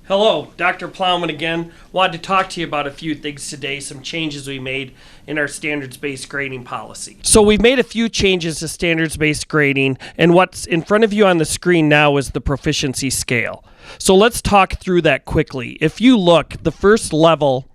Hello, Dr. Plowman again. Wanted to talk to you about a few things today, some changes we made in our standards-based grading policy. So we've made a few changes to standards-based grading, and what's in front of you on the screen now is the proficiency scale. So let's talk through that quickly. If you look, the first level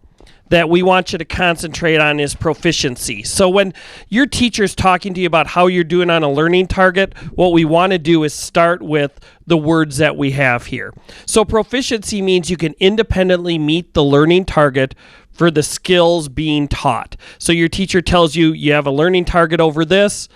that we want you to concentrate on is proficiency. So when your teacher's talking to you about how you're doing on a learning target, what we want to do is start with the words that we have here. So proficiency means you can independently meet the learning target for the skills being taught. So your teacher tells you you have a learning target over this.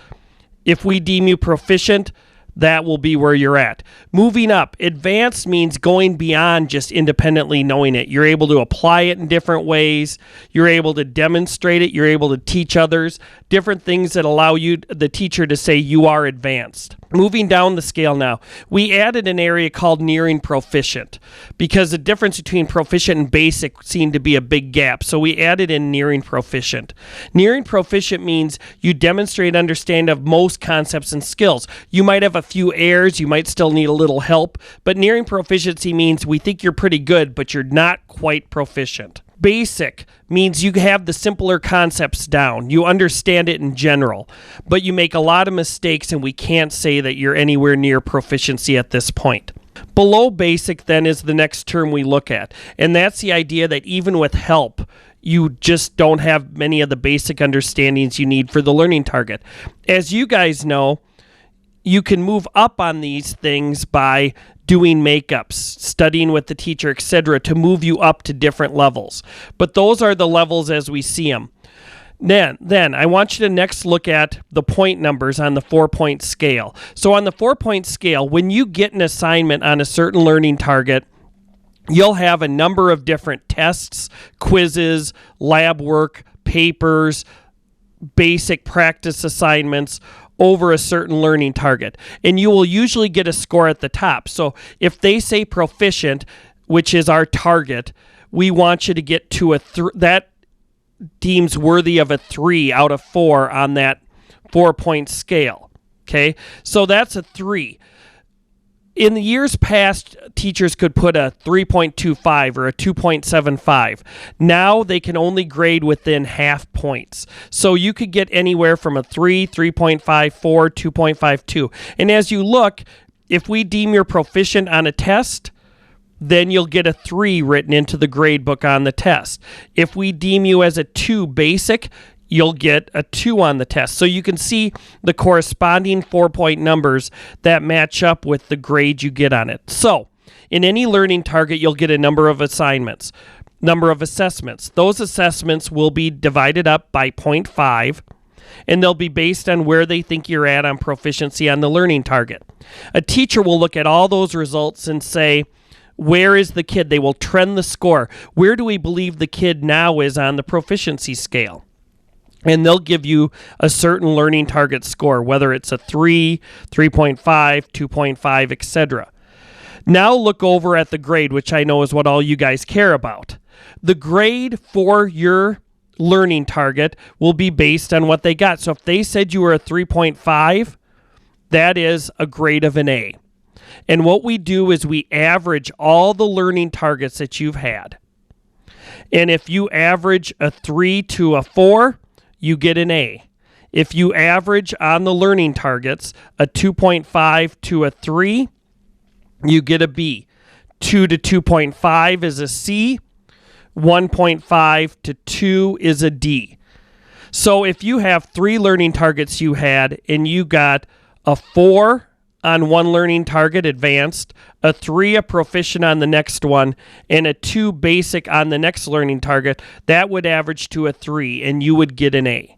If we deem you proficient, that will be where you're at. Moving up, advanced means going beyond just independently knowing it. You're able to apply it in different ways. You're able to demonstrate it. You're able to teach others different things that allow you, the teacher, to say you are advanced. Moving down the scale now, we added an area called nearing proficient because the difference between proficient and basic seemed to be a big gap. So we added in nearing proficient. Nearing proficient means you demonstrate understanding of most concepts and skills. You might have a few errors, you might still need a little help, but nearing proficiency means we think you're pretty good, but you're not quite proficient. Basic means you have the simpler concepts down. You understand it in general, but you make a lot of mistakes and we can't say that you're anywhere near proficiency at this point. Below basic then is the next term we look at, and that's the idea that even with help, you just don't have many of the basic understandings you need for the learning target. As you guys know, you can move up on these things by doing makeups, studying with the teacher, etc., to move you up to different levels. But those are the levels as we see them. Then I want you to next look at the point numbers on the 4-point scale. So on the 4-point scale, when you get an assignment on a certain learning target, you'll have a number of different tests, quizzes, lab work, papers, basic practice assignments over a certain learning target. And you will usually get a score at the top. So if they say proficient, which is our target, we want you to get to a that deems worthy of a 3 out of 4 on that 4-point scale. Okay, so that's a 3. In the years past, teachers could put a 3.25 or a 2.75. Now they can only grade within half points. So you could get anywhere from a 3, 3.54, 2.52. And as you look, if we deem you're proficient on a test, then you'll get a 3 written into the grade book on the test. If we deem you as a 2 basic, you'll get a 2 on the test. So you can see the corresponding 4-point numbers that match up with the grade you get on it. So in any learning target, you'll get a number of assignments, number of assessments. Those assessments will be divided up by 0.5, and they'll be based on where they think you're at on proficiency on the learning target. A teacher will look at all those results and say, where is the kid? They will trend the score. Where do we believe the kid now is on the proficiency scale? And they'll give you a certain learning target score, whether it's a 3, 3.5, 2.5, etc. Now look over at the grade, which I know is what all you guys care about. The grade for your learning target will be based on what they got. So if they said you were a 3.5, that is a grade of an A. And what we do is we average all the learning targets that you've had. And if you average a 3 to a 4, you get an A. If you average on the learning targets a 2.5 to a 3, you get a B. 2 to 2.5 is a C. 1.5 to 2 is a D. So if you have 3 learning targets you had and you got a 4 on one learning target, advanced, a 3 a proficient on the next one, and a 2 basic on the next learning target, that would average to a 3, and you would get an A.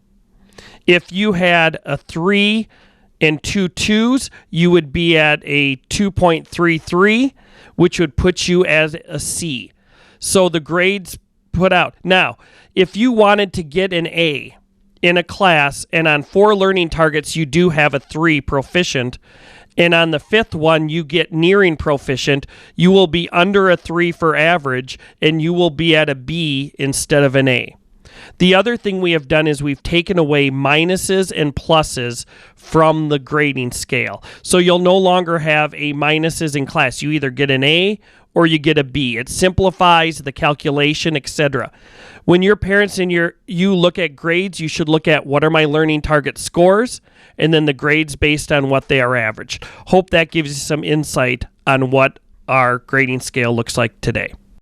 If you had a 3 and 2 2s, you would be at a 2.33, which would put you as a C. So the grades put out. Now, if you wanted to get an A in a class, and on 4 learning targets you do have a 3 proficient, and on the 5th one you get nearing proficient, you will be under a 3 for average, and you will be at a B instead of an A. The other thing we have done is we've taken away minuses and pluses from the grading scale. So you'll no longer have a minuses in class. You either get an A or you get a B. It simplifies the calculation, etc. When your parents and you look at grades, you should look at what are my learning target scores and then the grades based on what they are averaged. Hope that gives you some insight on what our grading scale looks like today.